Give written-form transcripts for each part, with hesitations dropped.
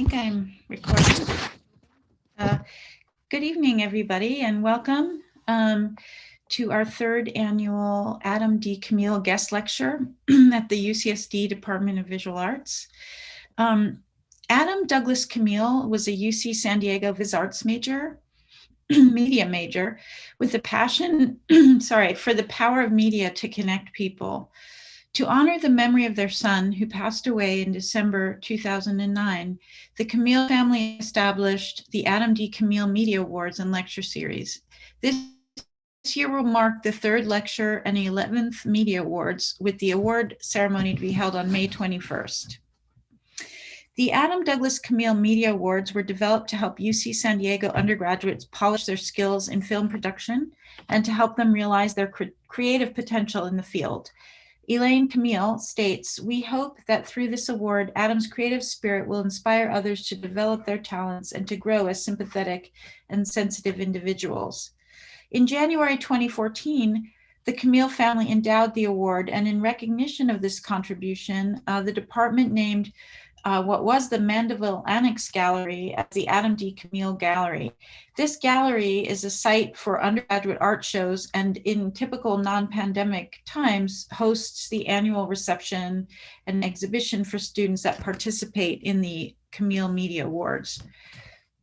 think I'm recording. Good evening, everybody, and welcome to our third annual Adam D. Kamil guest lecture at the UCSD Department of Visual Arts. Adam Douglas Kamil was a UC San Diego Viz Arts major, media major, with a passion, for the power of media to connect people. To honor the memory of their son, who passed away in December 2009, the Kamil family established the Adam D. Kamil Media Awards and Lecture Series. This year will mark the third lecture and the 11th Media Awards, with the award ceremony to be held on May 21st. The Adam Douglas Kamil Media Awards were developed to help UC San Diego undergraduates polish their skills in film production and to help them realize their creative potential in the field. Elaine Kamil states, "We hope that through this award, Adam's creative spirit will inspire others to develop their talents and to grow as sympathetic and sensitive individuals." In January 2014, the Kamil family endowed the award, and in recognition of this contribution, the department named what was the Mandeville Annex Gallery as the Adam D. Kamil Gallery. This gallery is a site for undergraduate art shows and in typical non-pandemic times hosts the annual reception and exhibition for students that participate in the Kamil Media Awards.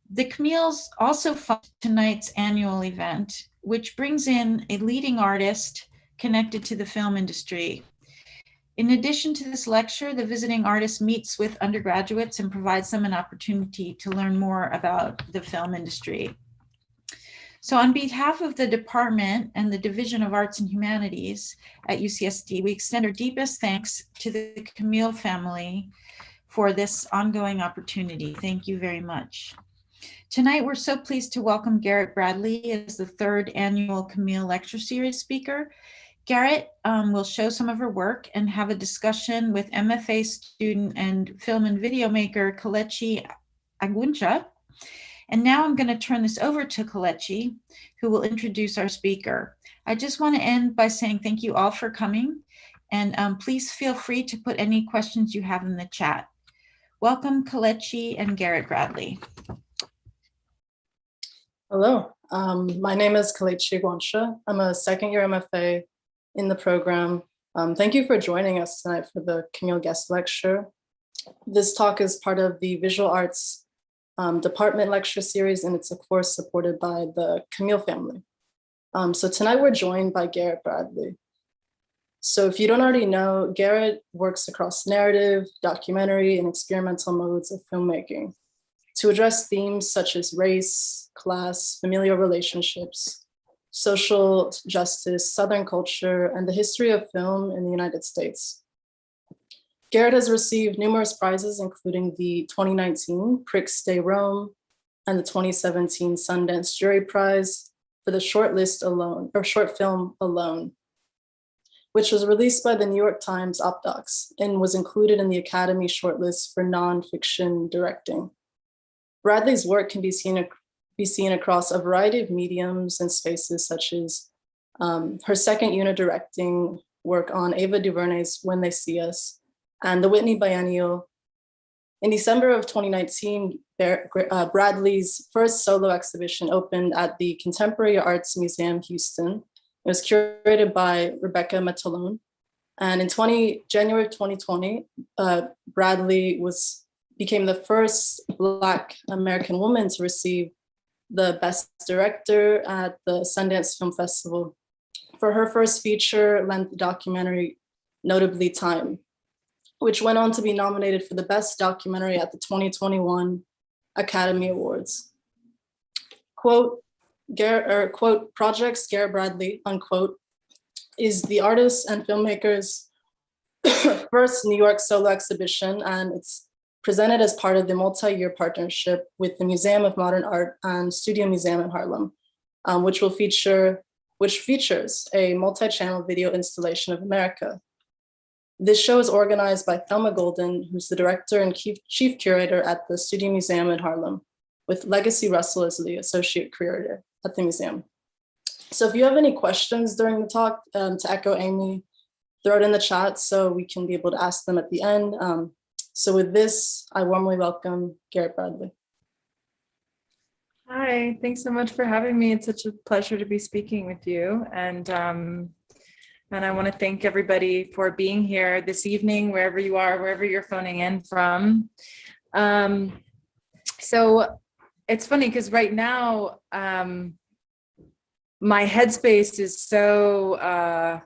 The Kamils also fund tonight's annual event, which brings in a leading artist connected to the film industry. In addition to this lecture, the visiting artist meets with undergraduates and provides them an opportunity to learn more about the film industry. So on behalf of the department and the Division of Arts and Humanities at UCSD, we extend our deepest thanks to the Kamil family for this ongoing opportunity. Thank you very much. Tonight, we're so pleased to welcome Garrett Bradley as the third annual Kamil Lecture Series speaker. Garrett will show some of her work and have a discussion with MFA student and film and video maker Kelechi Aguncha. And now I'm going to turn this over to Kelechi, who will introduce our speaker. I just want to end by saying thank you all for coming, and please feel free to put any questions you have in the chat. Welcome, Kelechi and Garrett Bradley. Hello, my name is Kelechi Aguncha. I'm a second-year MFA in the program. Thank you for joining us tonight for the Kamil guest lecture. This talk is part of the Visual Arts Department lecture series, and it's of course supported by the Kamil family. So tonight we're joined by Garrett Bradley. So if you don't already know, Garrett works across narrative, documentary, and experimental modes of filmmaking to address themes such as race, class, familial relationships, social justice, Southern culture, and the history of film in the United States. Garrett has received numerous prizes, including the 2019 Prix de Rome and the 2017 Sundance Jury Prize for the short film Alone, which was released by the New York Times OpDocs and was included in the Academy shortlist for nonfiction directing. Bradley's work can be seen across a variety of mediums and spaces, such as her second unit directing work on Ava DuVernay's When They See Us and the Whitney Biennial. In December of 2019, Bradley's first solo exhibition opened at the Contemporary Arts Museum, Houston. It was curated by Rebecca Matalon. And in January of 2020, Bradley became the first Black American woman to receive the Best Director at the Sundance Film Festival for her first feature-length documentary, notably Time, which went on to be nominated for the Best Documentary at the 2021 Academy Awards. Quote, Projects Garrett Bradley, unquote, is the artist and filmmaker's first New York solo exhibition, and it's presented as part of the multi-year partnership with the Museum of Modern Art and Studio Museum in Harlem, which features a multi-channel video installation of America. This show is organized by Thelma Golden, who's the Director and Chief Curator at the Studio Museum in Harlem, with Legacy Russell as the Associate Curator at the museum. So if you have any questions during the talk, to echo Amy, throw it in the chat so we can be able to ask them at the end. So with this, I warmly welcome Garrett Bradley. Hi, thanks so much for having me. It's such a pleasure to be speaking with you. And I want to thank everybody for being here this evening, wherever you are, wherever you're phoning in from. So it's funny because right now, my headspace is so,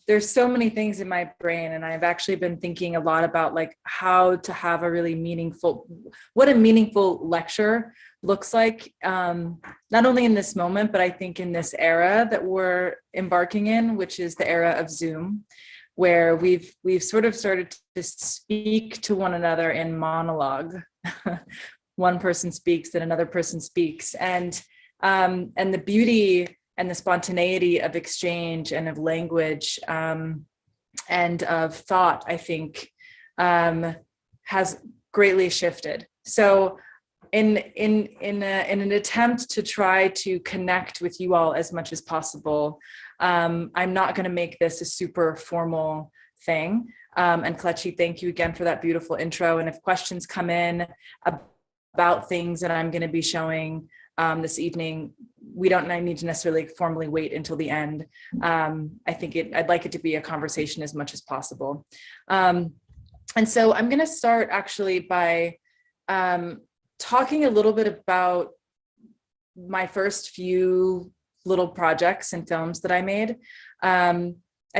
there's so many things in my brain, and I've actually been thinking a lot about like how to have a really meaningful, what a meaningful lecture looks like, not only in this moment, but I think in this era that we're embarking in, which is the era of Zoom, where we've sort of started to speak to one another in monologue. One person speaks, then another person speaks, and the beauty and the spontaneity of exchange and of language and of thought, I think, has greatly shifted. So in an attempt to try to connect with you all as much as possible, I'm not going to make this a super formal thing. And Kelechi, thank you again for that beautiful intro. And if questions come in about things that I'm going to be showing this evening, we don't need to necessarily formally wait until the end. I think I'd like it to be a conversation as much as possible. And so I'm going to start actually by talking a little bit about my first few little projects and films that I made. I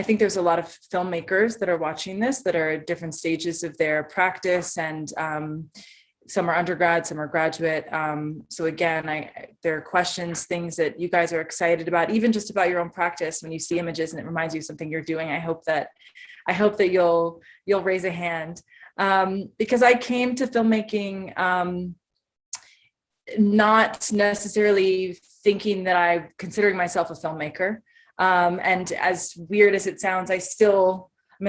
think there's a lot of filmmakers that are watching this that are at different stages of their practice, and some are undergrad, some are graduate. So again, there are questions, things that you guys are excited about, even just about your own practice. When you see images and it reminds you of something you're doing, I hope that you'll raise a hand, because I came to filmmaking not necessarily thinking that I'm considering myself a filmmaker. And as weird as it sounds, I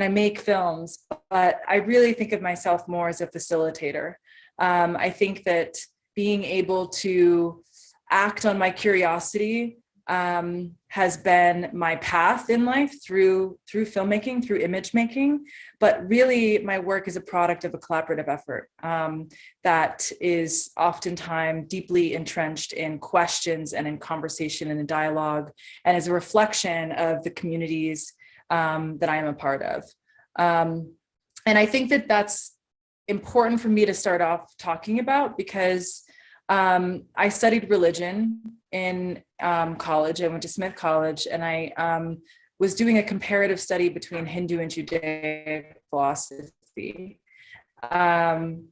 make films, but I really think of myself more as a facilitator. I think that being able to act on my curiosity has been my path in life through filmmaking, through image making, but really my work is a product of a collaborative effort that is oftentimes deeply entrenched in questions and in conversation and in dialogue, and is a reflection of the communities that I am a part of. And I think that that's important for me to start off talking about, because I studied religion in college. I went to Smith College, and I was doing a comparative study between Hindu and Judaic philosophy. And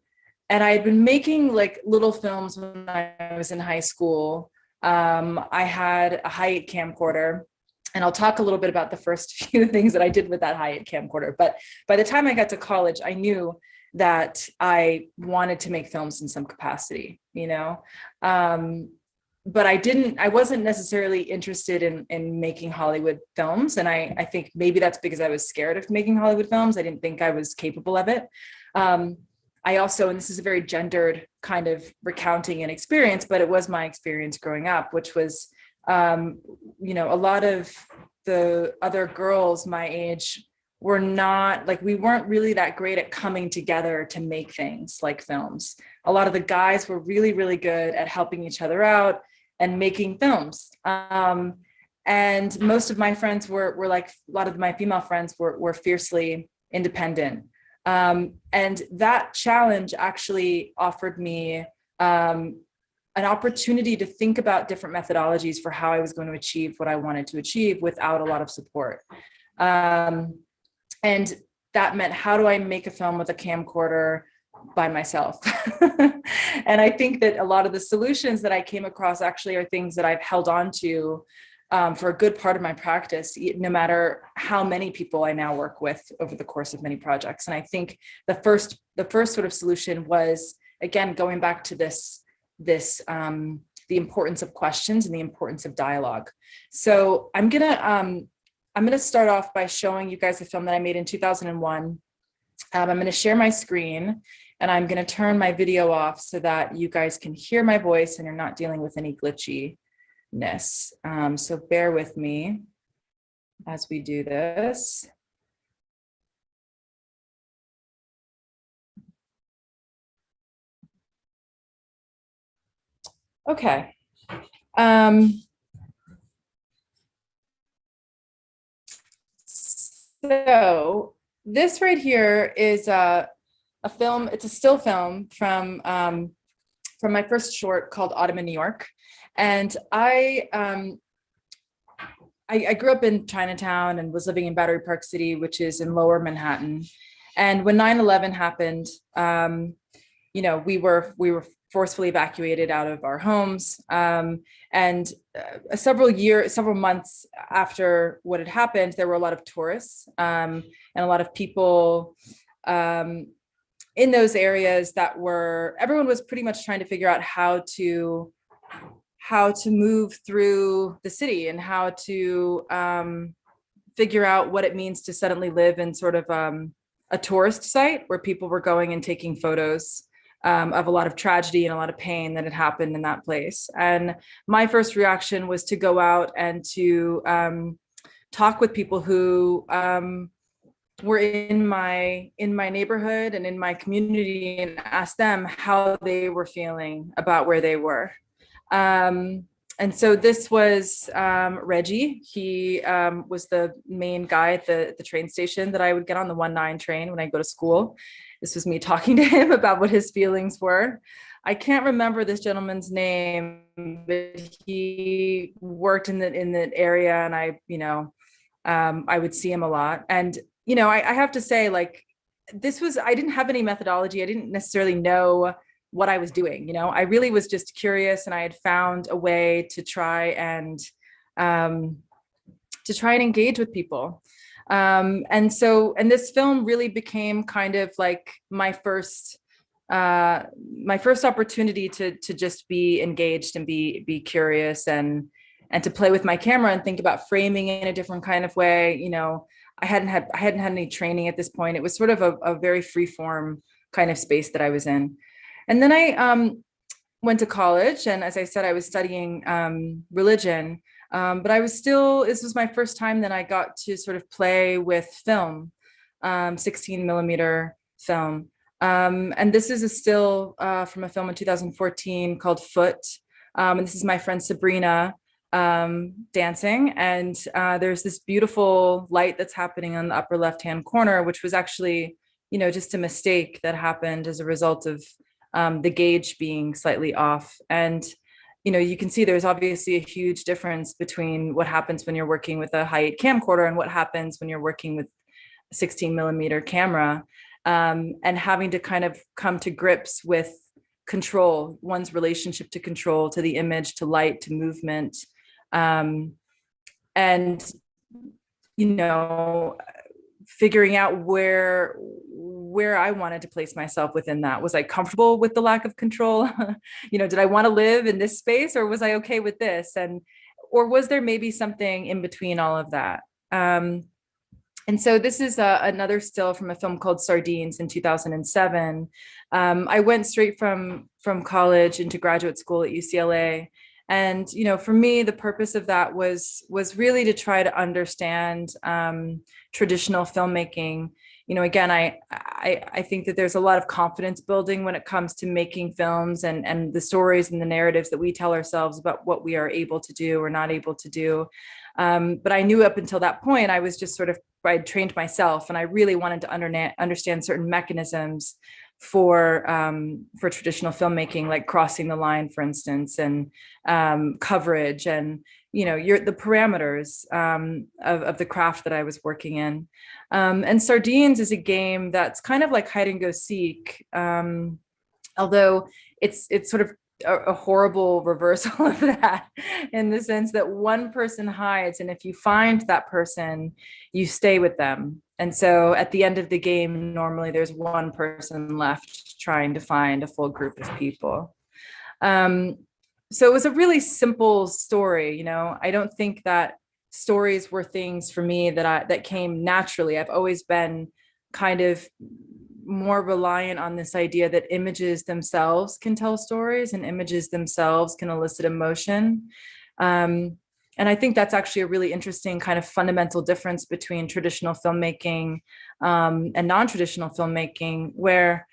I had been making like little films when I was in high school. I had a Hi8 camcorder, and I'll talk a little bit about the first few things that I did with that Hi8 camcorder. But by the time I got to college, I knew that I wanted to make films in some capacity, but I wasn't necessarily interested in making Hollywood films. And I think maybe that's because I was scared of making Hollywood films. I didn't think I was capable of it. I also, and this is a very gendered kind of recounting an experience, but it was my experience growing up, which was, a lot of the other girls my age we weren't really that great at coming together to make things like films. A lot of the guys were really, really good at helping each other out and making films. And most of my friends were like, a lot of my female friends were fiercely independent. And that challenge actually offered me an opportunity to think about different methodologies for how I was going to achieve what I wanted to achieve without a lot of support. And that meant, how do I make a film with a camcorder by myself? And I think that a lot of the solutions that I came across actually are things that I've held on to for a good part of my practice, no matter how many people I now work with over the course of many projects. And I think the first sort of solution was, again, going back to the importance of questions and the importance of dialogue. So I'm gonna start off by showing you guys a film that I made in 2001. I'm gonna share my screen, and I'm gonna turn my video off so that you guys can hear my voice and you're not dealing with any glitchiness. So bear with me as we do this. Okay. So this right here is a film. It's a still film from my first short called Autumn in New York. And I grew up in Chinatown and was living in Battery Park City, which is in lower Manhattan. And when 9/11 happened, we were forcefully evacuated out of our homes. And several months after what had happened, there were a lot of tourists and a lot of people in those areas everyone was pretty much trying to figure out how to move through the city and how to figure out what it means to suddenly live in sort of a tourist site where people were going and taking photos of a lot of tragedy and a lot of pain that had happened in that place. And my first reaction was to go out and to talk with people who were in my neighborhood and in my community and ask them how they were feeling about where they were. And so this was Reggie. He was the main guy at the train station that I would get on, the 1-9 train when I go to school. This was me talking to him about what his feelings were. I can't remember this gentleman's name, but he worked in the area, and I would see him a lot. And I have to say, like, I didn't have any methodology. I didn't necessarily know what I was doing. I really was just curious, and I had found a way to try and engage with people. And this film really became kind of like my first opportunity to just be engaged and be curious and to play with my camera and think about framing in a different kind of way. I hadn't had any training at this point. It was sort of a very free form kind of space that I was in. And then I went to college, and as I said, I was studying religion, but this was my first time that I got to sort of play with film, 16 millimeter film. And this is a still from a film in 2014 called Foot. And this is my friend Sabrina dancing. And there's this beautiful light that's happening on the upper left-hand corner, which was actually, just a mistake that happened as a result of the gauge being slightly off. And, you can see there's obviously a huge difference between what happens when you're working with a high 8 camcorder and what happens when you're working with a 16 millimeter camera, and having to kind of come to grips with control, one's relationship to control, to the image, to light, to movement. And, figuring out where I wanted to place myself within that. Was I comfortable with the lack of control? Did I want to live in this space, or was I okay with this? Or was there maybe something in between all of that? And so this is another still from a film called Sardines in 2007. I went straight from college into graduate school at UCLA. And, for me, the purpose of that was really to try to understand traditional filmmaking. Again, I think that there's a lot of confidence building when it comes to making films and the stories and the narratives that we tell ourselves about what we are able to do or not able to do. But I knew up until that point, I was just I'd trained myself, and I really wanted to understand certain mechanisms for traditional filmmaking, like crossing the line, for instance, and coverage, and the parameters of the craft that I was working in. And Sardines is a game that's kind of like hide and go seek, although it's sort of a horrible reversal of that, in the sense that one person hides, and if you find that person, you stay with them. And so at the end of the game, normally there's one person left trying to find a full group of people. So it was a really simple story. I don't think that stories were things for me that came naturally. I've always been kind of more reliant on this idea that images themselves can tell stories, and images themselves can elicit emotion. And I think that's actually a really interesting kind of fundamental difference between traditional filmmaking and non-traditional filmmaking, where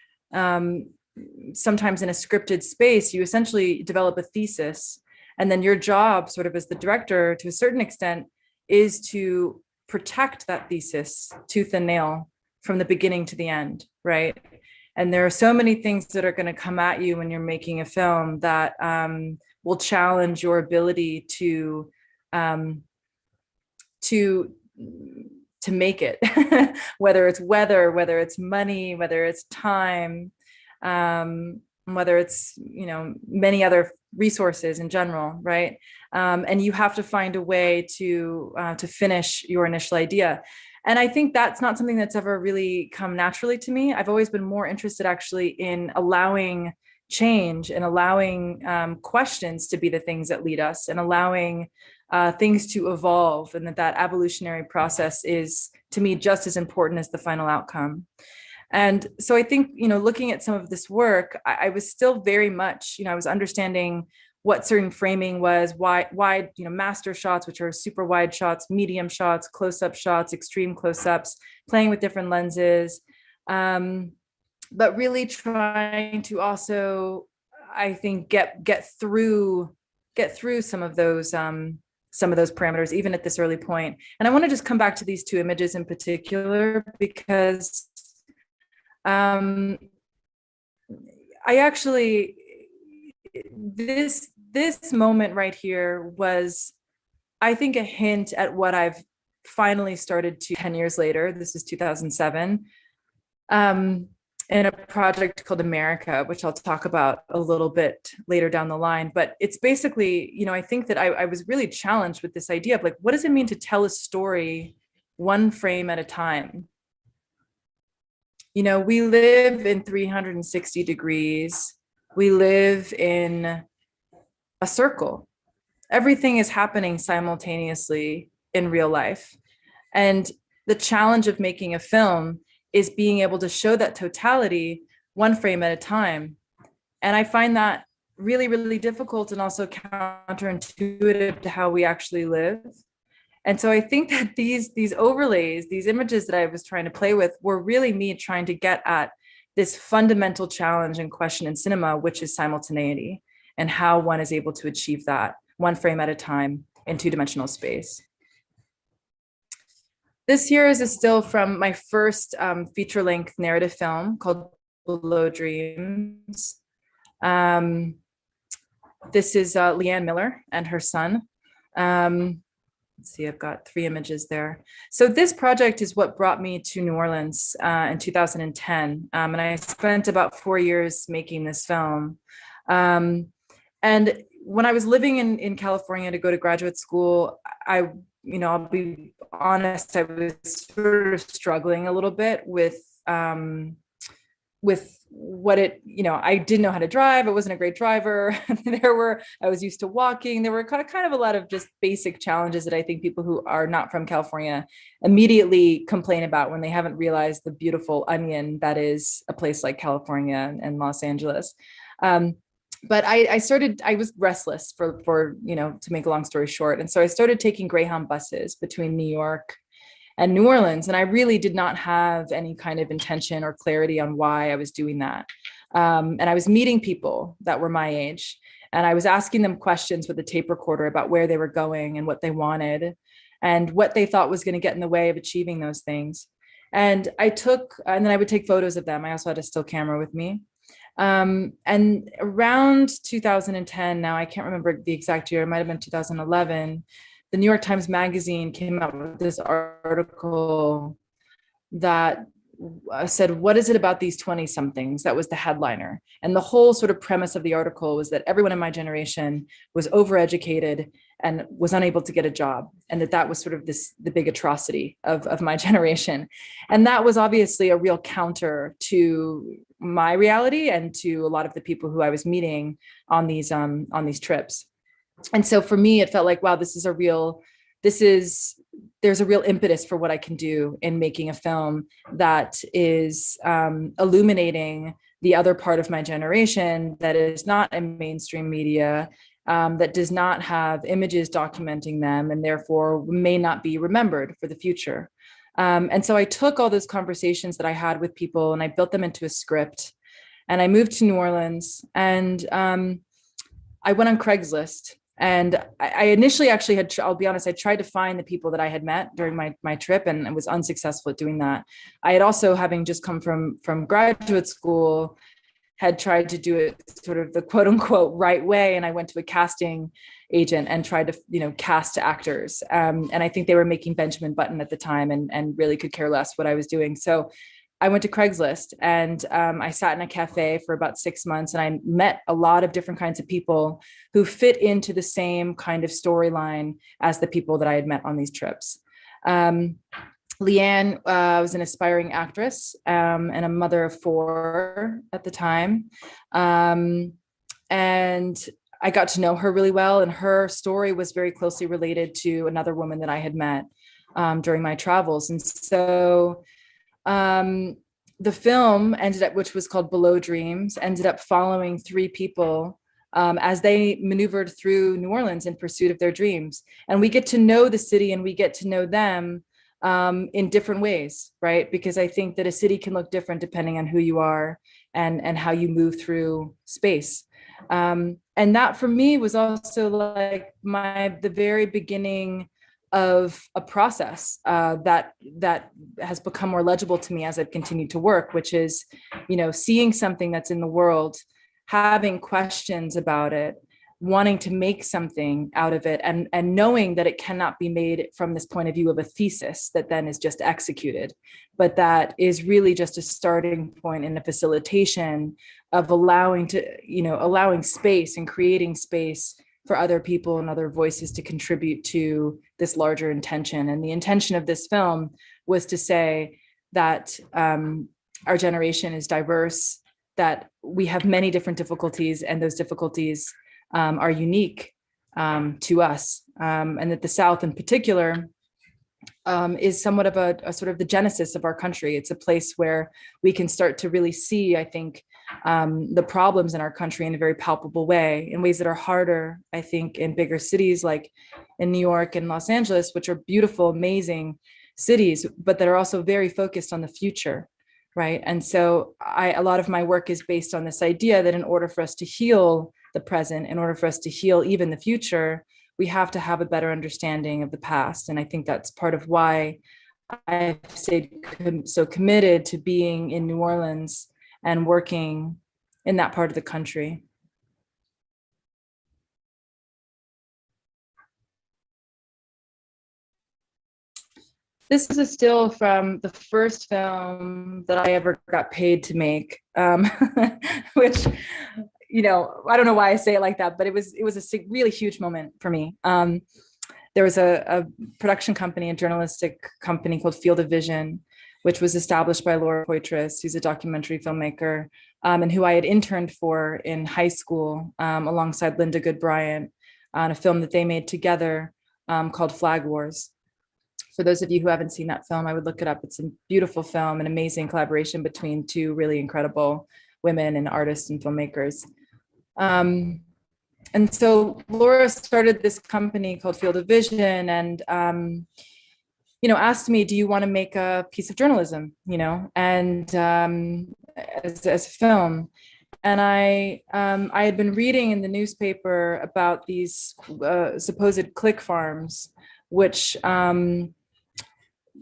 sometimes in a scripted space, you essentially develop a thesis. And then your job, sort of as the director, to a certain extent, is to protect that thesis tooth and nail from the beginning to the end, right? And there are so many things that are going to come at you when you're making a film that will challenge your ability to make it, whether it's weather, whether it's money, whether it's time, whether it's, many other resources in general, right? And you have to find a way to finish your initial idea. And I think that's not something that's ever really come naturally to me. I've always been more interested actually in allowing change and allowing questions to be the things that lead us, and allowing things to evolve, and that evolutionary process is, to me, just as important as the final outcome. And so I think, looking at some of this work, I was still very much, I was understanding what certain framing was, wide, master shots, which are super wide shots, medium shots, close-up shots, extreme close-ups, playing with different lenses, but really trying to also, I think, get through some of those parameters, even at this early point. And I want to just come back to these two images in particular, because I actually, this moment right here was, I think, a hint at what I've finally started to 10 years later. This is 2007, in a project called America, which I'll talk about a little bit later down the line. But it's basically, I think that I was really challenged with this idea of, like, what does it mean to tell a story one frame at a time? We live in 360 degrees. We live in a circle. Everything is happening simultaneously in real life. And the challenge of making a film is being able to show that totality one frame at a time. And I find that really, really difficult, and also counterintuitive to how we actually live. And so I think that these overlays, these images that I was trying to play with, were really me trying to get at this fundamental challenge and question in cinema, which is simultaneity, and how one is able to achieve that one frame at a time in two-dimensional space. This here is a still from my first feature-length narrative film called Below Dreams. This is Leanne Miller and her son. Let's see, I've got 3 images there. So this project is what brought me to New Orleans in 2010. And I spent about 4 years making this film. And when I was living in California to go to graduate school, I'll be honest, I was sort of struggling a little bit with what it, I didn't know how to drive. I wasn't a great driver. I was used to walking. There were kind of a lot of just basic challenges that I think people who are not from California immediately complain about when they haven't realized the beautiful onion that is a place like California and Los Angeles. But I was restless for to make a long story short. And so I started taking Greyhound buses between New York and New Orleans. And I really did not have any kind of intention or clarity on why I was doing that. And I was meeting people that were my age, and I was asking them questions with a tape recorder about where they were going and what they wanted and what they thought was going to get in the way of achieving those things. And then I would take photos of them. I also had a still camera with me. And around 2010, now I can't remember the exact year, it might've been 2011, the New York Times Magazine came out with this article that said, what is it about these 20 somethings? That was the headliner. And the whole sort of premise of the article was that everyone in my generation was overeducated and was unable to get a job. And that was sort of the big atrocity of my generation. And that was obviously a real counter to my reality and to a lot of the people who I was meeting on these trips. And so for me, it felt like, wow, there's a real impetus for what I can do in making a film that is illuminating the other part of my generation that is not in mainstream media, that does not have images documenting them, and therefore may not be remembered for the future. And so I took all those conversations that I had with people and I built them into a script. And I moved to New Orleans, and I went on Craigslist. And I initially actually had, I'll be honest, I tried to find the people that I had met during my trip, and I was unsuccessful at doing that. I had also, having just come from graduate school, had tried to do it sort of the quote unquote right way. And I went to a casting agent and tried to, cast actors. And I think they were making Benjamin Button at the time, and really could care less what I was doing. So I went to Craigslist, and I sat in a cafe for about 6 months, and I met a lot of different kinds of people who fit into the same kind of storyline as the people that I had met on these trips. Leanne was an aspiring actress, and a mother of 4 at the time. And I got to know her really well, and her story was very closely related to another woman that I had met during my travels. And so the film ended up, which was called Below Dreams, ended up following 3 people as they maneuvered through New Orleans in pursuit of their dreams. And we get to know the city, and we get to know them in different ways, right? Because I think that a city can look different depending on who you are and how you move through space. And that for me was also like the very beginning of a process that has become more legible to me as I've continued to work, which is, seeing something that's in the world, having questions about it, wanting to make something out of it, and knowing that it cannot be made from this point of view of a thesis that then is just executed, but that is really just a starting point in the facilitation of allowing space and creating space for other people and other voices to contribute to this larger intention. And the intention of this film was to say that our generation is diverse, that we have many different difficulties, and those difficulties are unique to us, and that the South in particular is somewhat of a sort of the genesis of our country. It's a place where we can start to really see, I think, the problems in our country in a very palpable way, in ways that are harder, I think, in bigger cities like in New York and Los Angeles, which are beautiful, amazing cities, but that are also very focused on the future, right? And so a lot of my work is based on this idea that in order for us to heal the present, in order for us to heal even the future, we have to have a better understanding of the past. And I think that's part of why I've stayed so committed to being in New Orleans and working in that part of the country. This is a still from the first film that I ever got paid to make, which, I don't know why I say it like that, but it was a really huge moment for me. There was a production company, a journalistic company called Field of Vision, which was established by Laura Poitras, who's a documentary filmmaker, and who I had interned for in high school alongside Linda Good-Bryant on a film that they made together called Flag Wars. For those of you who haven't seen that film, I would look it up. It's a beautiful film, an amazing collaboration between 2 really incredible women and artists and filmmakers. And so Laura started this company called Field of Vision, and asked me, do you want to make a piece of journalism, and as a film? And I had been reading in the newspaper about these supposed click farms, which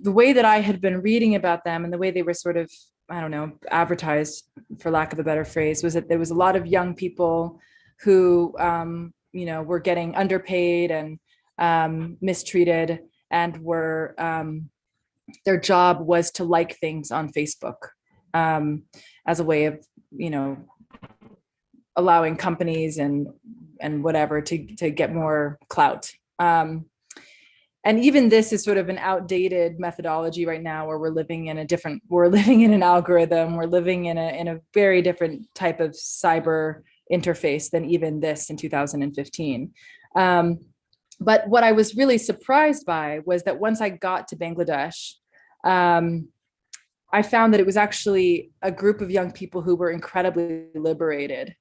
the way that I had been reading about them and the way they were sort of, advertised, for lack of a better phrase, was that there was a lot of young people who, were getting underpaid and mistreated, and were their job was to like things on Facebook as a way of, allowing companies and whatever to get more clout. And even this is sort of an outdated methodology right now, where we're living in an algorithm, we're living in a very different type of cyber interface than even this in 2015. But what I was really surprised by was that once I got to Bangladesh, I found that it was actually a group of young people who were incredibly liberated,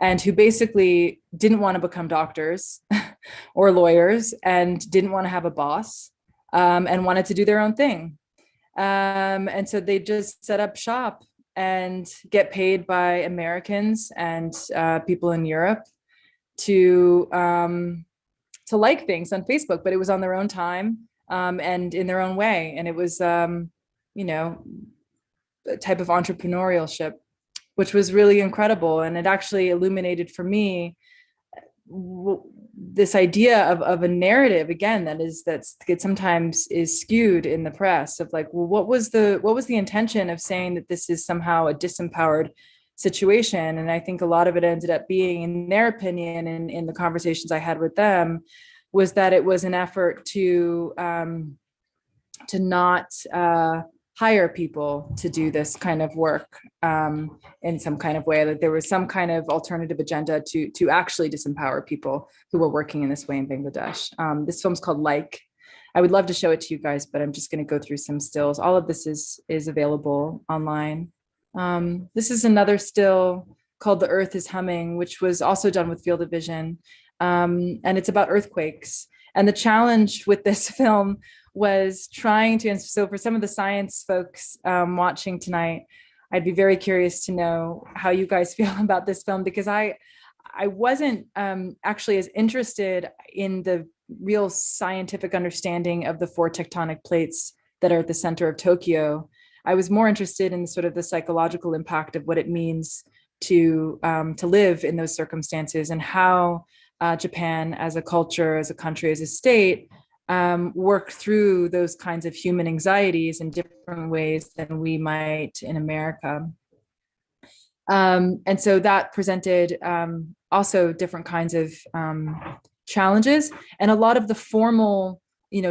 and who basically didn't want to become doctors or lawyers, and didn't want to have a boss, and wanted to do their own thing. And so they just set up shop and get paid by Americans and people in Europe to like things on Facebook, but it was on their own time and in their own way. And it was, you know, a type of entrepreneurship, which was really incredible. And it actually illuminated for me this idea of a narrative, again, that sometimes is skewed in the press, of like, well, what was the intention of saying that this is somehow a disempowered situation? And I think a lot of it ended up being, in their opinion, and in the conversations I had with them, was that it was an effort to not hire people to do this kind of work in some kind of way, that there was some kind of alternative agenda to actually disempower people who were working in this way in Bangladesh. This film's called Like. I would love to show it to you guys, but I'm just going to go through some stills. All of this is available online. This is another still called The Earth is Humming, which was also done with field of vision. And it's about earthquakes. And the challenge with this film was trying to, and so for some of the science folks watching tonight, I'd be very curious to know how you guys feel about this film, because I wasn't actually as interested in the real scientific understanding of the 4 tectonic plates that are at the center of Tokyo. I was more interested in sort of the psychological impact of what it means to live in those circumstances, and how Japan as a culture, as a country, as a state, work through those kinds of human anxieties in different ways than we might in America. And so that presented also different kinds of challenges, and a lot of the formal,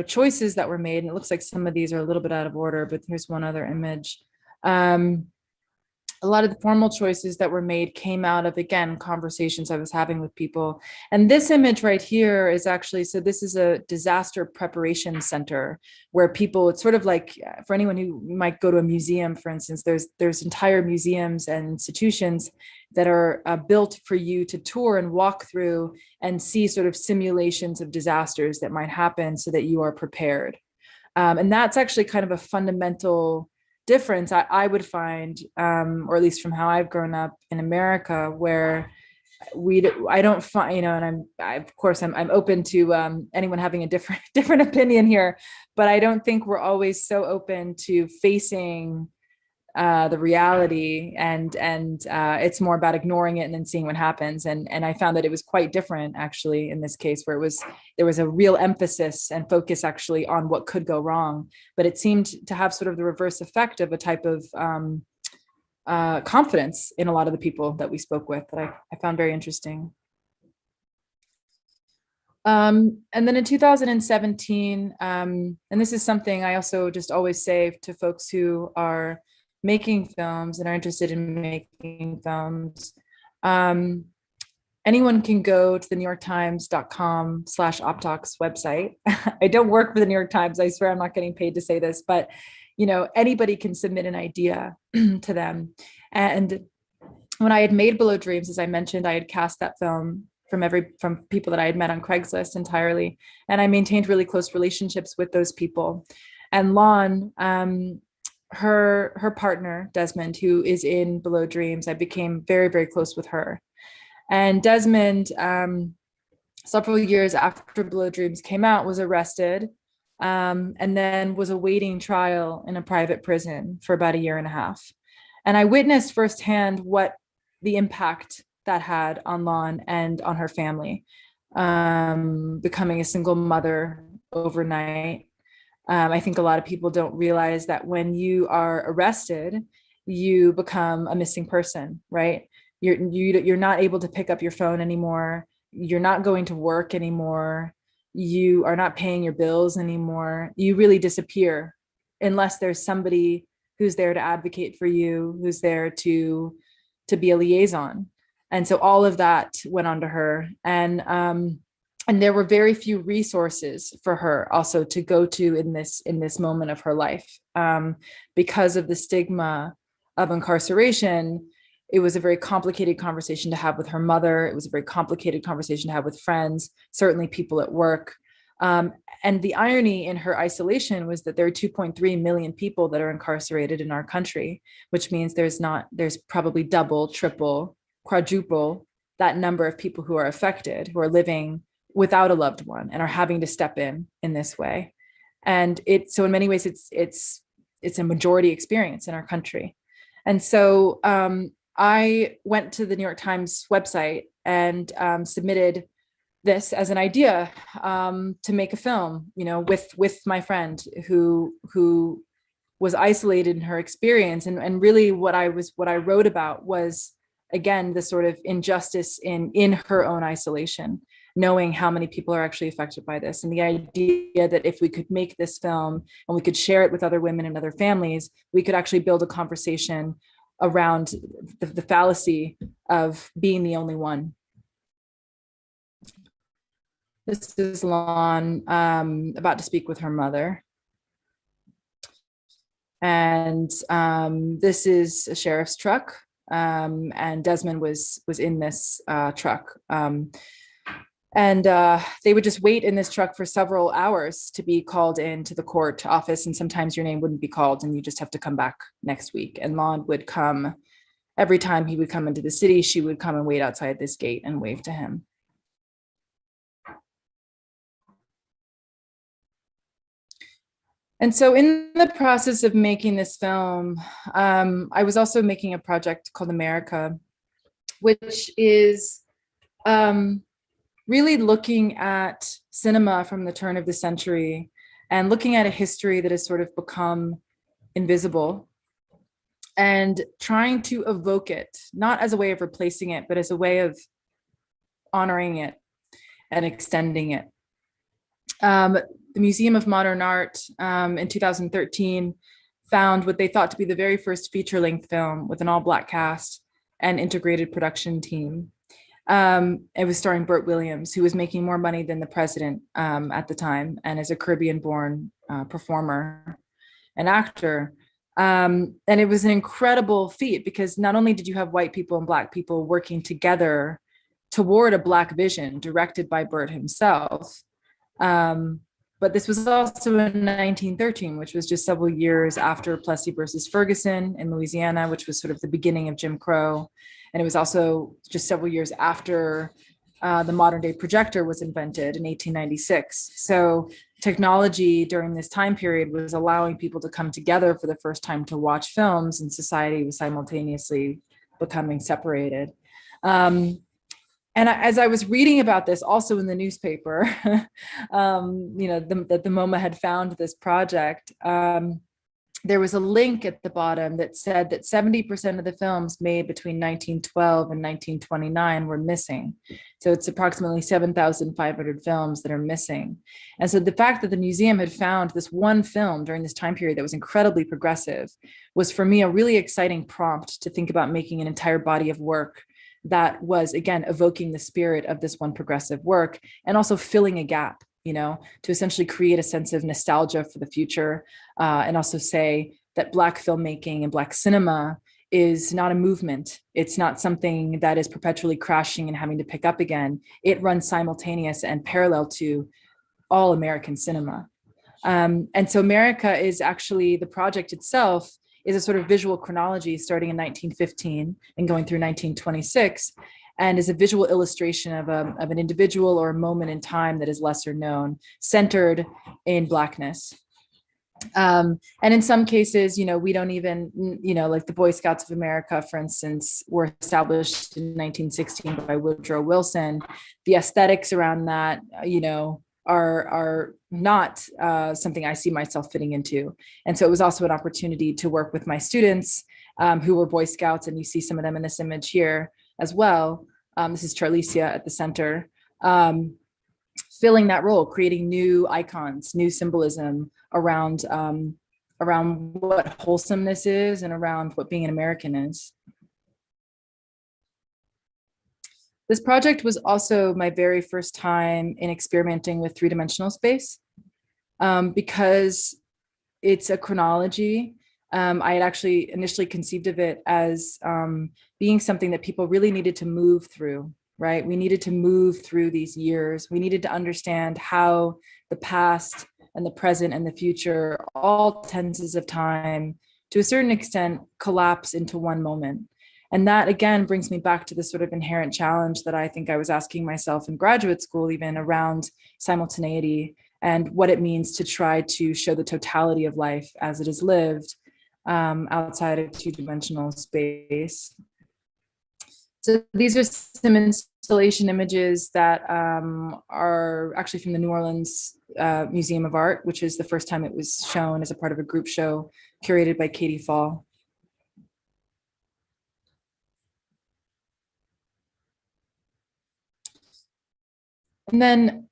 choices that were made. And it looks like some of these are a little bit out of order, but here's one other image. A lot of the formal choices that were made came out of, again, conversations I was having with people. And this image right here is actually, so this is a disaster preparation center where people, it's sort of like, for anyone who might go to a museum, for instance, there's entire museums and institutions that are built for you to tour and walk through and see sort of simulations of disasters that might happen so that you are prepared. And that's actually kind of a fundamental difference I would find, or at least from how I've grown up in America, where I don't find, and I'm open to anyone having a different opinion here, but I don't think we're always so open to facing the reality, and it's more about ignoring it and then seeing what happens. And I found that it was quite different actually in this case, where there was a real emphasis and focus actually on what could go wrong, but it seemed to have sort of the reverse effect of a type of confidence in a lot of the people that we spoke with that I found very interesting. And then in 2017, and this is something I also just always say to folks who are making films and are interested in making films, anyone can go to the NewYorkTimes.com/Optox website. I don't work for the New York Times. I swear I'm not getting paid to say this, but anybody can submit an idea to them. And when I had made Below Dreams, as I mentioned, I had cast that film from people that I had met on Craigslist entirely. And I maintained really close relationships with those people. And Lon, her partner, Desmond, who is in Below Dreams, I became very, very close with her. And Desmond, several years after Below Dreams came out, was arrested and then was awaiting trial in a private prison for about 1.5 years. And I witnessed firsthand what the impact that had on Lon and on her family, becoming a single mother overnight. I think a lot of people don't realize that when you are arrested, you become a missing person, right? You're not able to pick up your phone anymore. You're not going to work anymore. You are not paying your bills anymore. You really disappear unless there's somebody who's there to advocate for you, who's there to be a liaison. And so all of that went on to her. And there were very few resources for her also to go to in this moment of her life. Because of the stigma of incarceration, it was a very complicated conversation to have with her mother. It was a very complicated conversation to have with friends, certainly people at work. And the irony in her isolation was that there are 2.3 million people that are incarcerated in our country, which means there's probably double, triple, quadruple that number of people who are affected, who are living without a loved one and are having to step in this way. And so in many ways, it's a majority experience in our country. And so I went to the New York Times website and submitted this as an idea to make a film, with my friend who was isolated in her experience. And really what I wrote about was, again, the sort of injustice in her own isolation, knowing how many people are actually affected by this. And the idea that if we could make this film and we could share it with other women and other families, we could actually build a conversation around the fallacy of being the only one. This is Lon about to speak with her mother. And this is a sheriff's truck. And Desmond was in this truck. And they would just wait in this truck for several hours to be called into the court office. And sometimes your name wouldn't be called and you just have to come back next week. And Lon would come, every time he would come into the city, she would come and wait outside this gate and wave to him. And so in the process of making this film, I was also making a project called America, which is really looking at cinema from the turn of the century and looking at a history that has sort of become invisible and trying to evoke it, not as a way of replacing it, but as a way of honoring it and extending it. The Museum of Modern Art in 2013 found what they thought to be the very first feature-length film with an all-Black cast and integrated production team. It was starring Burt Williams, who was making more money than the president at the time, and is a Caribbean-born performer and actor. And it was an incredible feat because not only did you have white people and Black people working together toward a Black vision directed by Burt himself, but this was also in 1913, which was just several years after Plessy versus Ferguson in Louisiana, which was sort of the beginning of Jim Crow. And it was also just several years after the modern day projector was invented in 1896. So technology during this time period was allowing people to come together for the first time to watch films, and society was simultaneously becoming separated. And as I was reading about this also in the newspaper, that the MoMA had found this project, there was a link at the bottom that said that 70% of the films made between 1912 and 1929 were missing. So it's approximately 7,500 films that are missing. And so the fact that the museum had found this one film during this time period that was incredibly progressive was, for me, a really exciting prompt to think about making an entire body of work that was, again, evoking the spirit of this one progressive work and also filling a gap, to essentially create a sense of nostalgia for the future, and also say that Black filmmaking and Black cinema is not a movement. It's not something that is perpetually crashing and having to pick up again. It runs simultaneous and parallel to all American cinema. And so America is actually, the project itself is a sort of visual chronology starting in 1915 and going through 1926, and is a visual illustration of an individual or a moment in time that is lesser known, centered in Blackness. And in some cases, we don't even, like the Boy Scouts of America, for instance, were established in 1916 by Woodrow Wilson. The aesthetics around that, are not something I see myself fitting into. And so it was also an opportunity to work with my students who were Boy Scouts, and you see some of them in this image here as well. This is Charlicia at the center, filling that role, creating new icons, new symbolism around what wholesomeness is and around what being an American is. This project was also my very first time in experimenting with three-dimensional space, because it's a chronology. I had actually initially conceived of it as being something that people really needed to move through. right? We needed to move through these years. We needed to understand how the past and the present and the future, all tenses of time, to a certain extent, collapse into one moment. And that again brings me back to the sort of inherent challenge that I think I was asking myself in graduate school, even around simultaneity and what it means to try to show the totality of life as it is lived outside of two-dimensional space. So these are some installation images that are actually from the New Orleans Museum of Art, which is the first time it was shown as a part of a group show curated by Katie Pfohl. And then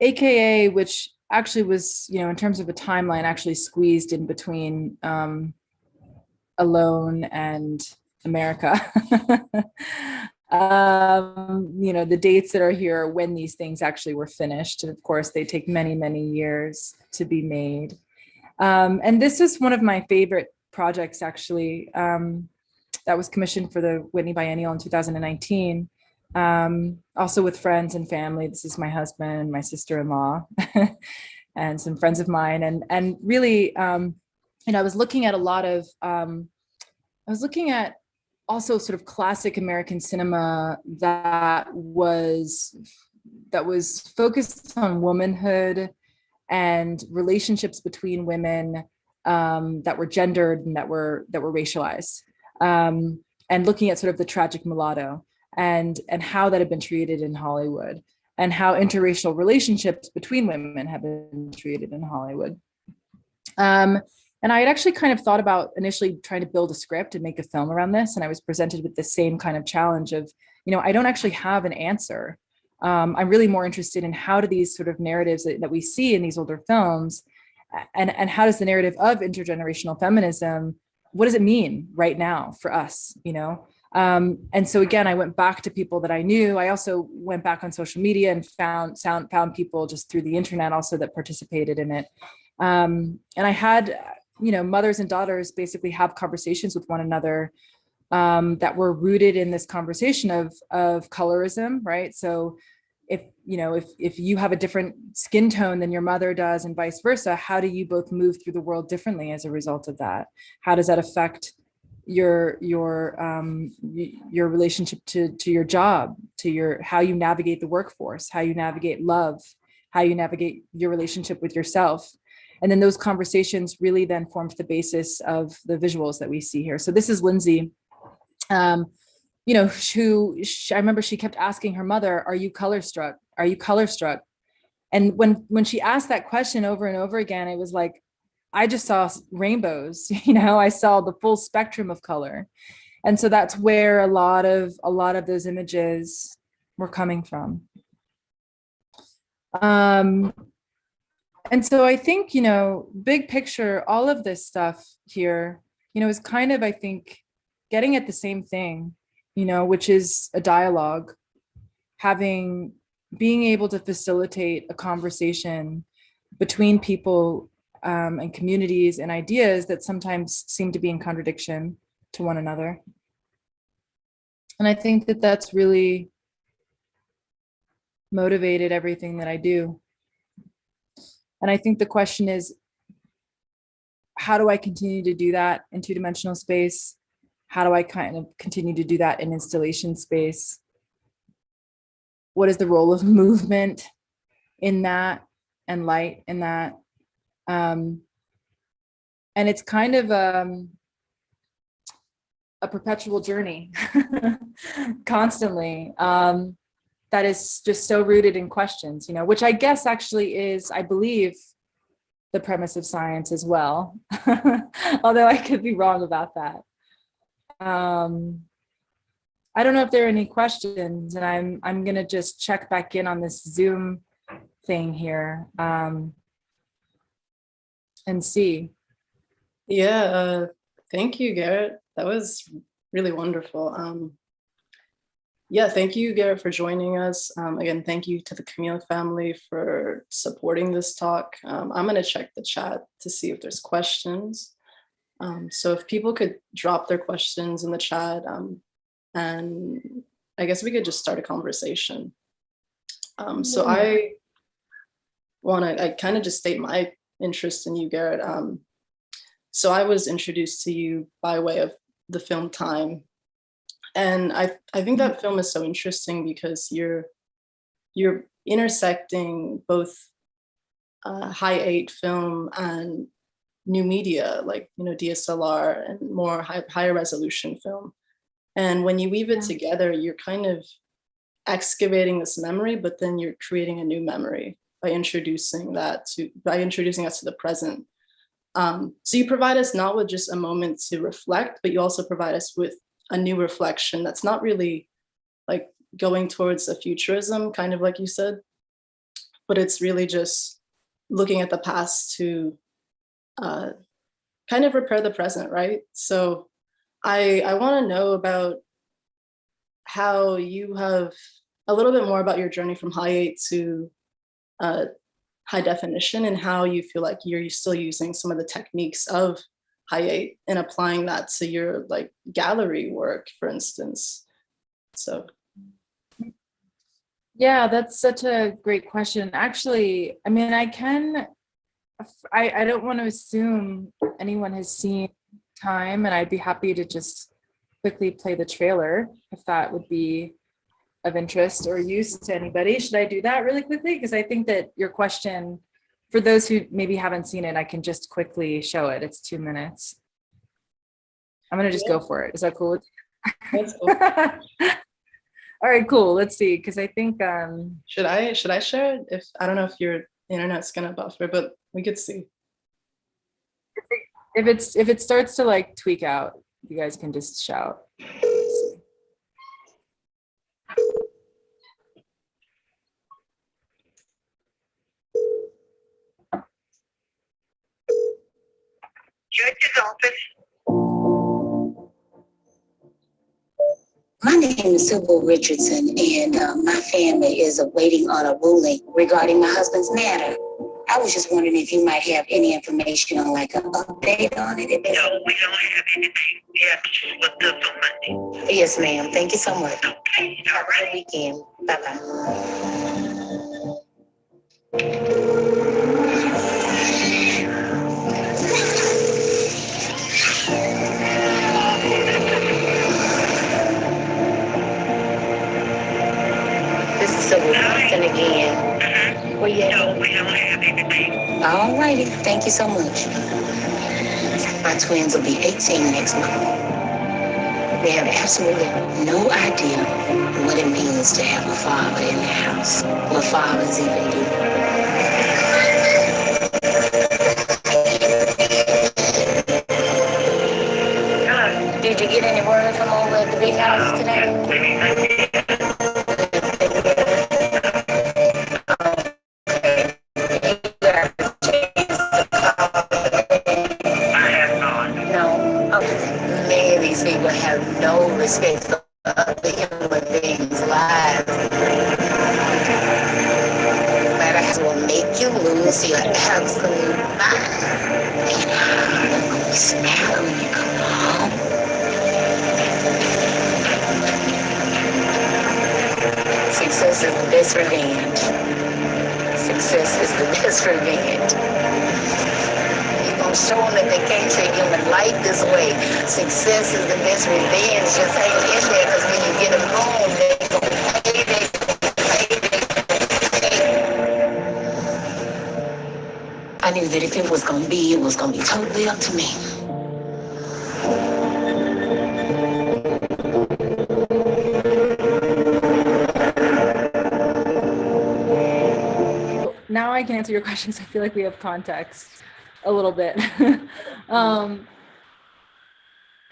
AKA, which actually was, you know, in terms of a timeline, actually squeezed in between Alone and America. You know, the dates that are here are when these things actually were finished. And of course, they take many, many years to be made. And this is one of my favorite projects, actually, that was commissioned for the Whitney Biennial in 2019. Also with friends and family. This is my husband, my sister-in-law, and some friends of mine. And really, you know, I was looking at a lot of, I was looking at also sort of classic American cinema that was focused on womanhood and relationships between women that were gendered and that were racialized, and looking at sort of the tragic mulatto and how that had been treated in Hollywood and how interracial relationships between women have been treated in Hollywood. And I had actually kind of thought about initially trying to build a script and make a film around this. And I was presented with the same kind of challenge of, you know, I don't actually have an answer. I'm really more interested in how do these sort of narratives that we see in these older films, and how does the narrative of intergenerational feminism, what does it mean right now for us, you know? And so again, I went back to people that I knew. I also went back on social media and found people just through the internet also that participated in it. And I had, you know, mothers and daughters basically have conversations with one another that were rooted in this conversation of colorism, right? So if, you know, if you have a different skin tone than your mother does and vice versa, how do you both move through the world differently as a result of that? How does that affect your relationship to your job, to your, how you navigate the workforce, how you navigate love, how you navigate your relationship with yourself? And then those conversations really then formed the basis of the visuals that we see here. So this is Lindsay, you know, I remember she kept asking her mother, "Are you color struck? Are you color struck?" And when she asked that question over and over again, it was like, I just saw rainbows, you know, I saw the full spectrum of color. And so that's where a lot of those images were coming from. And so I think, you know, big picture, all of this stuff here, you know, is kind of, I think, getting at the same thing, you know, which is a dialogue, being able to facilitate a conversation between people and communities and ideas that sometimes seem to be in contradiction to one another. And I think that that's really motivated everything that I do. And I think the question is, how do I continue to do that in two-dimensional space? How do I kind of continue to do that in installation space? What is the role of movement in that and light in that? And it's kind of a perpetual journey constantly. That is just so rooted in questions, you know, which I guess actually is, I believe, the premise of science as well, although I could be wrong about that. I don't know if there are any questions, and I'm gonna just check back in on this Zoom thing here and see. Yeah, thank you, Garrett. That was really wonderful. Yeah, thank you, Garrett, for joining us. Again, thank you to the Kamil family for supporting this talk. I'm gonna check the chat to see if there's questions. So if people could drop their questions in the chat, and I guess we could just start a conversation. So I kind of just state my interest in you, Garrett. So I was introduced to you by way of the film Time. And I think that film is so interesting because you're intersecting both high 8 film and new media, like, you know, DSLR and more higher resolution film. And when you weave it together, you're kind of excavating this memory, but then you're creating a new memory by introducing us to the present. So you provide us not with just a moment to reflect, but you also provide us with a new reflection that's not really like going towards a futurism, kind of like you said, but it's really just looking at the past to kind of repair the present, right? So I want to know about how you have a little bit more about your journey from high 8 to high definition, and how you feel like you're still using some of the techniques of high 8 and applying that to your like gallery work, for instance. So Yeah, that's such a great question. Actually, I mean, I don't want to assume anyone has seen Time, and I'd be happy to just quickly play the trailer if that would be of interest or use to anybody. Should I do that really quickly? Because I think that your question, for those who maybe haven't seen it, I can just quickly show it. It's 2 minutes. I'm going to just go for it. Is that cool? that's cool. All right, cool. Let's see. Because I think Should I share it? If I don't know if your internet's gonna buffer, but we could see. if it starts to like tweak out, you guys can just shout. Judge's office. My name is Sybil Richardson, and my family is waiting on a ruling regarding my husband's matter. I was just wondering if you might have any information on like an update on it. No, we don't have anything. You have to just look us on Monday. Yes, ma'am. Thank you so much. Okay. All right. Weekend. Bye-bye. This is Sybil Richardson again. Well, yeah. No, we don't have anything. All righty. Thank you so much. My twins will be 18 next month. They have absolutely no idea what it means to have a father in the house. What fathers even do. Did you get any word from over at the big house today? People have no respect for other human beings' lives. That will make you lose your absolute mind. And you smell when you come home. Success is the best revenge. Success is the best revenge. Show them that they can't treat human life this way. Success is the best revenge. Just hang in there, because when you get them home, they gonna pay. I knew that if it was gonna be, it was gonna be totally up to me. Now I can answer your questions. I feel like we have context a little bit.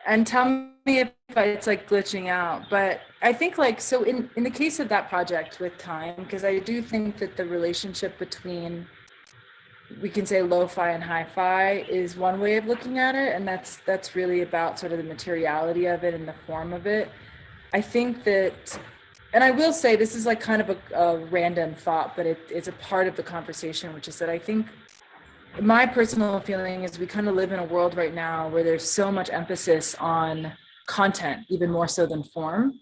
And tell me if it's like glitching out. But I think like, so in the case of that project with Time, because I do think that the relationship between, we can say lo-fi and hi-fi is one way of looking at it. And that's really about sort of the materiality of it and the form of it. I think that, and I will say this is like kind of a random thought, but it's a part of the conversation, which is that I think my personal feeling is we kind of live in a world right now where there's so much emphasis on content, even more so than form.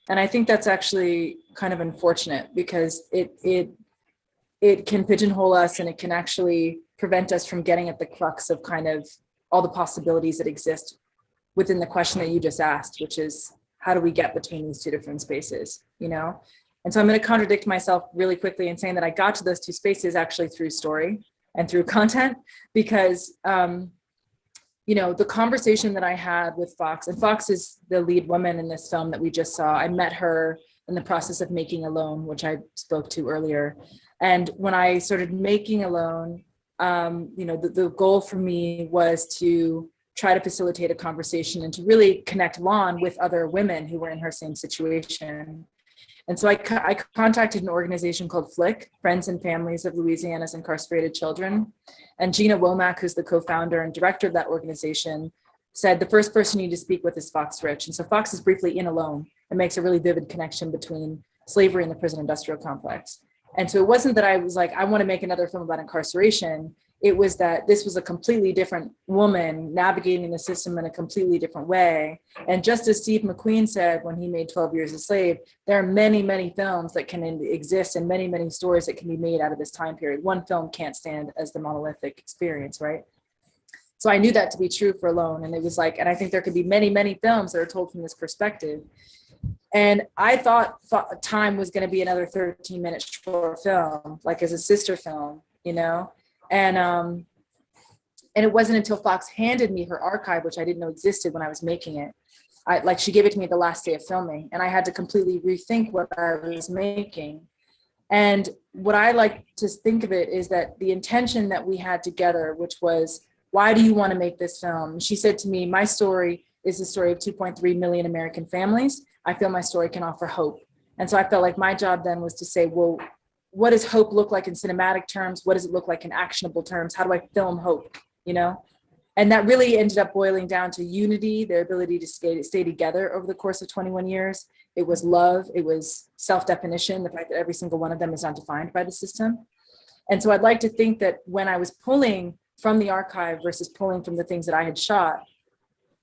And I think that's actually kind of unfortunate because it can pigeonhole us, and it can actually prevent us from getting at the crux of kind of all the possibilities that exist within the question that you just asked, which is, how do we get between these two different spaces, you know? And so I'm going to contradict myself really quickly in saying that I got to those two spaces actually through story and through content, because, you know, the conversation that I had with Fox, and Fox is the lead woman in this film that we just saw. I met her in the process of making Alone, which I spoke to earlier. And when I started making Alone, you know, the goal for me was to try to facilitate a conversation and to really connect Lon with other women who were in her same situation. And so I contacted an organization called FLIC, Friends and Families of Louisiana's Incarcerated Children. And Gina Womack, who's the co-founder and director of that organization, said the first person you need to speak with is Fox Rich. And so Fox is briefly in Alone and makes a really vivid connection between slavery and the prison industrial complex. And so it wasn't that I was like, I want to make another film about incarceration. It was that this was a completely different woman navigating the system in a completely different way. And just as Steve McQueen said when he made 12 Years a Slave, there are many, many films that can exist and many, many stories that can be made out of this time period. One film can't stand as the monolithic experience, right? So I knew that to be true for Alone. And it was like, and I think there could be many, many films that are told from this perspective. And I thought Time was going to be another 13-minute short film, like as a sister film, you know? And it wasn't until Fox handed me her archive, which I didn't know existed when I was making it. She gave it to me the last day of filming, and I had to completely rethink what I was making. And what I like to think of it is that the intention that we had together, which was, why do you want to make this film? She said to me, my story is the story of 2.3 million American families. I feel my story can offer hope. And so I felt like my job then was to say, well, what does hope look like in cinematic terms? What does it look like in actionable terms? How do I film hope, you know? And that really ended up boiling down to unity, their ability to stay together over the course of 21 years. It was love, it was self-definition, the fact that every single one of them is not defined by the system. And so I'd like to think that when I was pulling from the archive versus pulling from the things that I had shot,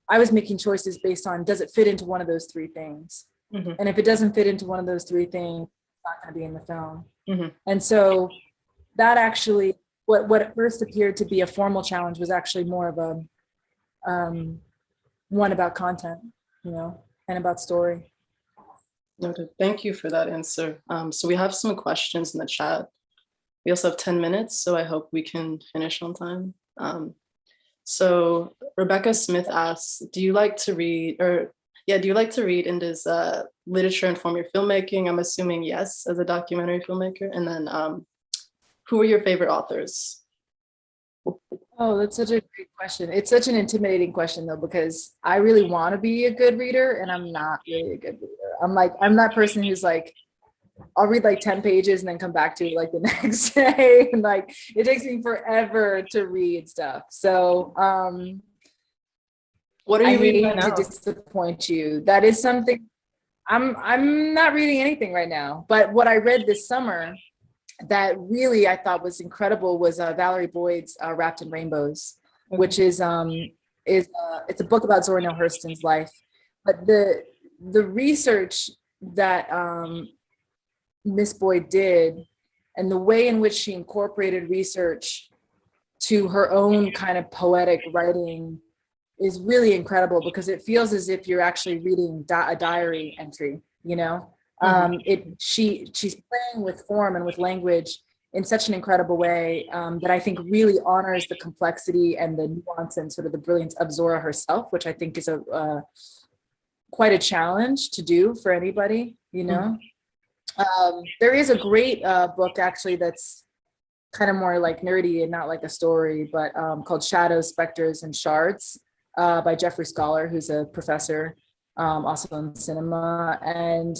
I was making choices based on, does it fit into one of those three things? Mm-hmm. And if it doesn't fit into one of those three things, it's not going to be in the film. Mm-hmm. And so that actually, what at first appeared to be a formal challenge was actually more of a one about content, you know, and about story. Noted. Thank you for that answer. So we have some questions in the chat. We also have 10 minutes, so I hope we can finish on time. So Rebecca Smith asks, do you like to read, and does literature inform your filmmaking? I'm assuming yes, as a documentary filmmaker. And then who are your favorite authors? Oh, that's such a great question. It's such an intimidating question though, because I really want to be a good reader and I'm not really a good reader. I'm that person who's like, I'll read like 10 pages and then come back to it like the next day. And like, it takes me forever to read stuff. So, what are you reading right now? To disappoint you. That is something I'm not reading anything right now, but what I read this summer that really I thought was incredible was Valerie Boyd's Wrapped in Rainbows, okay. Which is it's a book about Zora Neale Hurston's life. But the research that Miss Boyd did and the way in which she incorporated research to her own kind of poetic writing is really incredible, because it feels as if you're actually reading a diary entry, you know? She's playing with form and with language in such an incredible way that I think really honors the complexity and the nuance and sort of the brilliance of Zora herself, which I think is quite a challenge to do for anybody, you know? There is a great book actually that's kind of more like nerdy and not like a story, but called Shadows, Specters, and Shards by Jeffrey Scholar, who's a professor also in cinema. And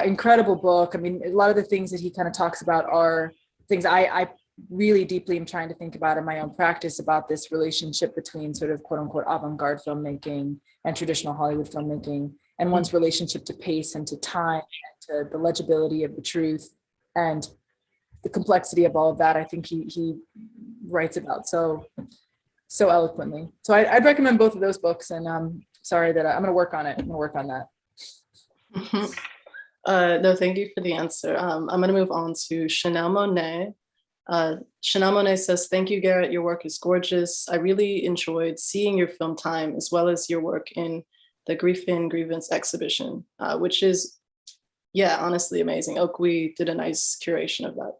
incredible book. I mean, a lot of the things that he kind of talks about are things I really deeply am trying to think about in my own practice, about this relationship between sort of quote unquote avant-garde filmmaking and traditional Hollywood filmmaking, and one's relationship to pace and to time and to the legibility of the truth and the complexity of all of that. I think he writes about so eloquently. So I'd recommend both of those books, and sorry that I'm going to work on it. I'm going to work on that. No, thank you for the answer. I'm going to move on to Chanel Monet. Chanel Monet says, thank you, Garrett. Your work is gorgeous. I really enjoyed seeing your film Time, as well as your work in the Grief and Grievance exhibition, which is, yeah, honestly amazing. Hockley did a nice curation of that.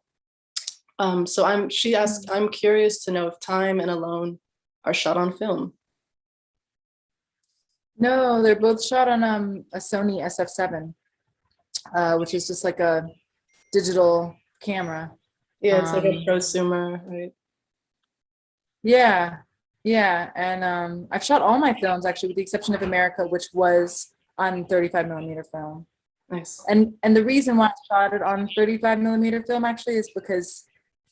She asked, I'm curious to know if Time and Alone are shot on film. No, they're both shot on a Sony SF7, which is just like a digital camera. Yeah, it's like a prosumer, right? Yeah, yeah. And I've shot all my films actually, with the exception of America, which was on 35 millimeter film. Nice. And the reason why I shot it on 35 millimeter film actually is because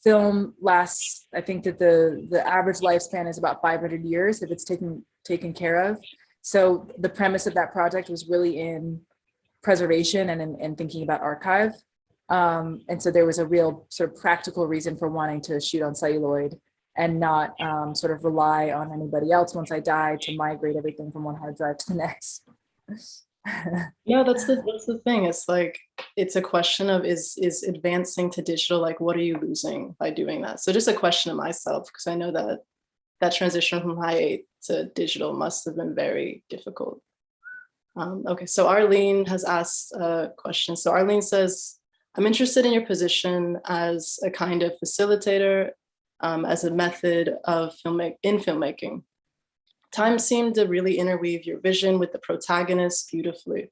film lasts, I think that the average lifespan is about 500 years if it's taken care of. So the premise of that project was really in preservation and in thinking about archive. And so there was a real sort of practical reason for wanting to shoot on celluloid and not sort of rely on anybody else once I die to migrate everything from one hard drive to the next. Yeah, that's the thing. It's like, it's a question of is advancing to digital, like what are you losing by doing that? So just a question of myself, because I know that transition from high 8 to digital must have been very difficult. Okay, so Arlene has asked a question. So Arlene says, I'm interested in your position as a kind of facilitator, as a method of filmmaking. Time seemed to really interweave your vision with the protagonist beautifully.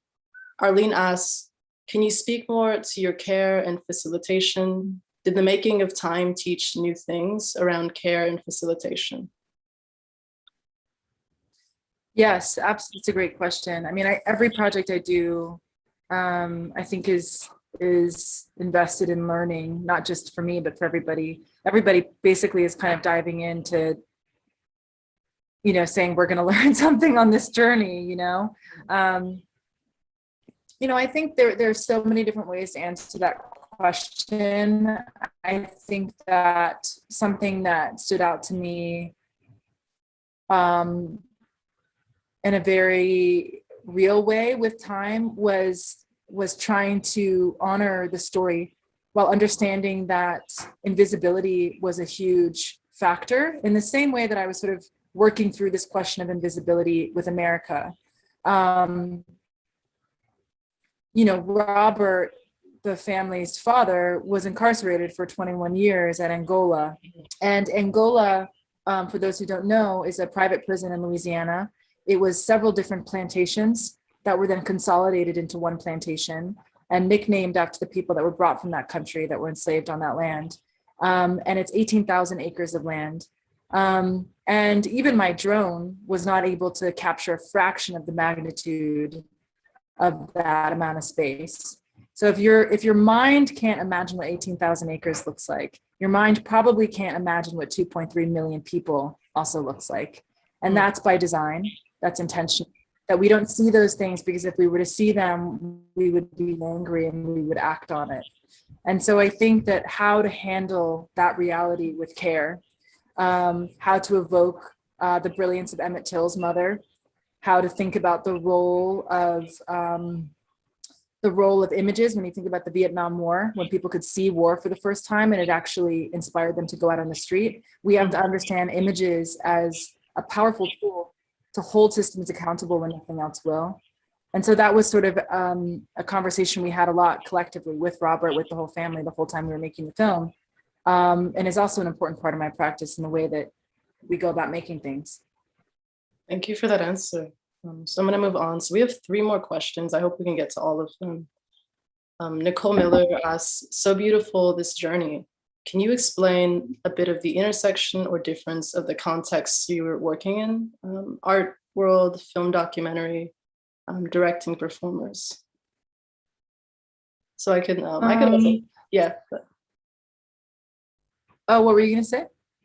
Arlene asks, can you speak more to your care and facilitation? Did the making of Time teach new things around care and facilitation? Yes, absolutely. It's a great question. I mean, every project I do, I think is invested in learning, not just for me, but for everybody. Everybody basically is kind of diving into, saying we're going to learn something on this journey, I think there's so many different ways to answer that question. I think that something that stood out to me in a very real way with Time was trying to honor the story while understanding that invisibility was a huge factor, in the same way that I was sort of working through this question of invisibility with America. Robert, the family's father, was incarcerated for 21 years at Angola. And Angola, for those who don't know, is a private prison in Louisiana. It was several different plantations that were then consolidated into one plantation and nicknamed after the people that were brought from that country that were enslaved on that land. And it's 18,000 acres of land. And even my drone was not able to capture a fraction of the magnitude of that amount of space. So if your mind can't imagine what 18,000 acres looks like, your mind probably can't imagine what 2.3 million people also looks like. And that's by design, that's intentional. That we don't see those things because if we were to see them, we would be angry and we would act on it. And so I think that how to handle that reality with care, how to evoke the brilliance of Emmett Till's mother, how to think about the role of images when you think about the Vietnam War, when people could see war for the first time and it actually inspired them to go out on the street. We have to understand images as a powerful tool to hold systems accountable when nothing else will. And so that was sort of a conversation we had a lot collectively with Robert, with the whole family, the whole time we were making the film. And is also an important part of my practice in the way that we go about making things. Thank you for that answer. So I'm going to move on. So we have 3 more questions. I hope we can get to all of them. Nicole Miller asks, so beautiful, this journey. Can you explain a bit of the intersection or difference of the contexts you were working in? Art world, film documentary, directing performers. So I could also, yeah. Oh, what were you going to say?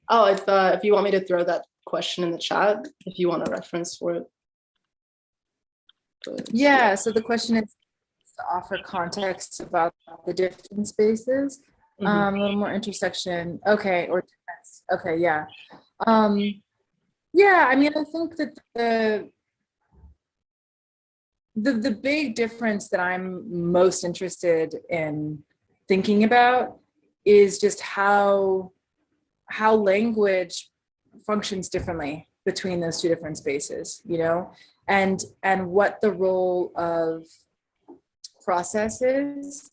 Oh, if you want me to throw that question in the chat, if you want a reference for it. But, yeah, so the question is to offer context about the different spaces, a little more intersection. Okay, or difference. Okay, yeah. Yeah, I mean, I think that the big difference that I'm most interested in thinking about is just how language functions differently between those two different spaces, you know, and what the role of process is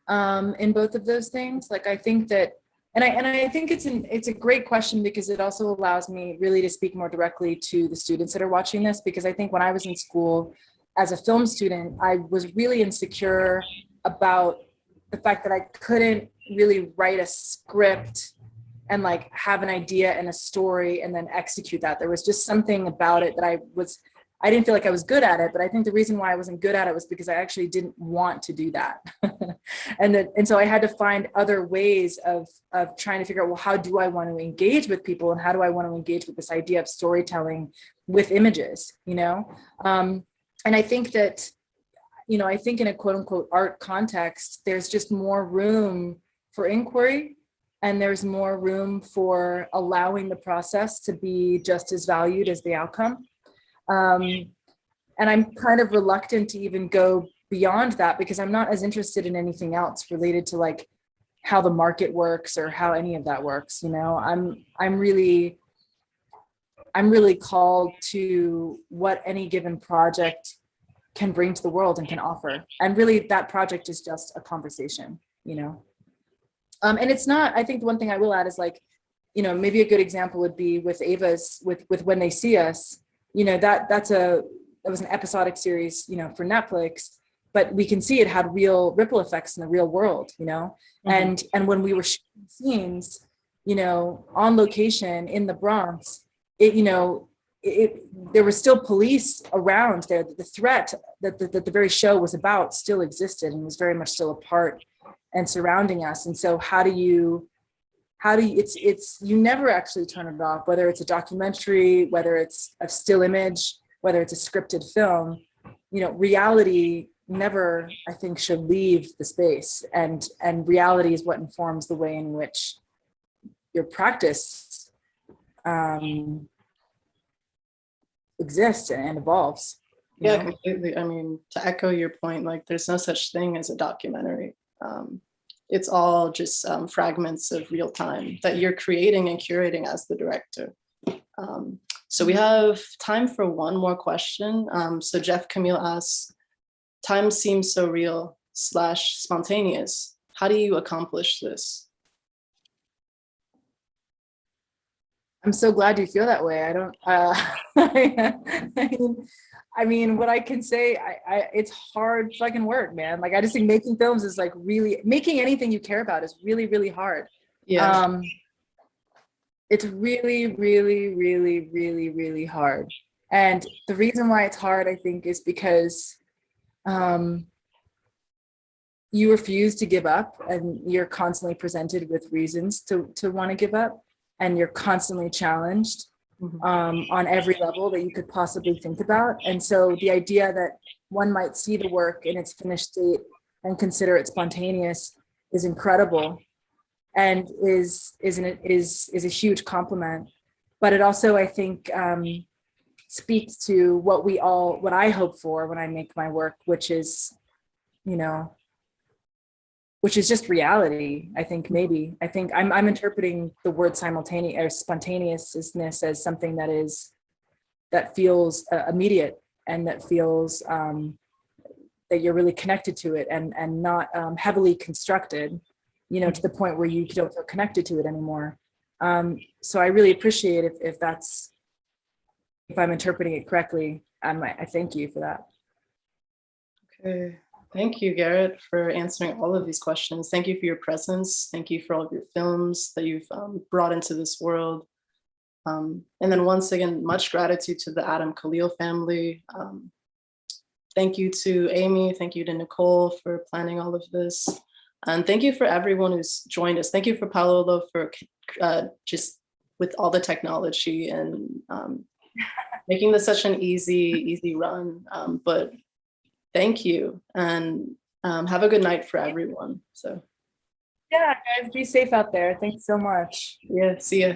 in both of those things. Like, I think that, and I think it's a great question, because it also allows me really to speak more directly to the students that are watching this, because I think when I was in school as a film student, I was really insecure about the fact that I couldn't really write a script and like have an idea and a story and then execute that. There was just something about it that I didn't feel like I was good at it, but I think the reason why I wasn't good at it was because I actually didn't want to do that. and so I had to find other ways of trying to figure out, well, how do I want to engage with people, and how do I want to engage with this idea of storytelling with images, you know? And I think that, you know, I think in a quote unquote art context, there's just more room for inquiry, and there's more room for allowing the process to be just as valued as the outcome. And I'm kind of reluctant to even go beyond that, because I'm not as interested in anything else related to like how the market works or how any of that works. You know, I'm really called to what any given project can bring to the world and can offer. And really that project is just a conversation, you know? And it's not, I think the one thing I will add is like, you know, maybe a good example would be with Ava's, with When They See Us, you know, that was an episodic series, you know, for Netflix, but we can see it had real ripple effects in the real world, you know? Mm-hmm. And when we were shooting scenes, you know, on location in the Bronx, it, you know, there were still police around there. The threat that the very show was about still existed and was very much still a part and surrounding us. And so how do you you never actually turn it off, whether it's a documentary, whether it's a still image, whether it's a scripted film, you know, reality never, I think, should leave the space, and reality is what informs the way in which your practice exists and evolves. Yeah, completely. I mean, to echo your point, like there's no such thing as a documentary. It's all just fragments of real time that you're creating and curating as the director. So we have time for one more question. So Jeff Kamil asks, time seems so real / spontaneous. How do you accomplish this? I'm so glad you feel that way. I don't, I mean, what I can say, it's hard fucking work, man. Like, I just think making films is like really, making anything you care about is really, really hard. Yeah. It's really, really, really, really, really hard. And the reason why it's hard, I think, is because you refuse to give up, and you're constantly presented with reasons to want to give up, and you're constantly challenged on every level that you could possibly think about. And so the idea that one might see the work in its finished state and consider it spontaneous is incredible, and is a huge compliment. But it also, I think, speaks to what I hope for when I make my work, which is, you know, which is just reality. I think I'm interpreting the word simultaneous or spontaneousness as something that feels immediate, and that feels that you're really connected to it, and not heavily constructed, you know, to the point where you don't feel connected to it anymore. So I really appreciate if I'm interpreting it correctly. I thank you for that. Okay. Thank you, Garrett, for answering all of these questions. Thank you for your presence. Thank you for all of your films that you've brought into this world. And then once again, much gratitude to the Adam Khalil family. Thank you to Amy. Thank you to Nicole for planning all of this. And thank you for everyone who's joined us. Thank you for Paolo for just with all the technology and making this such an easy run. But thank you, and have a good night for everyone. So yeah, guys, be safe out there. Thanks so much. Yeah, see ya.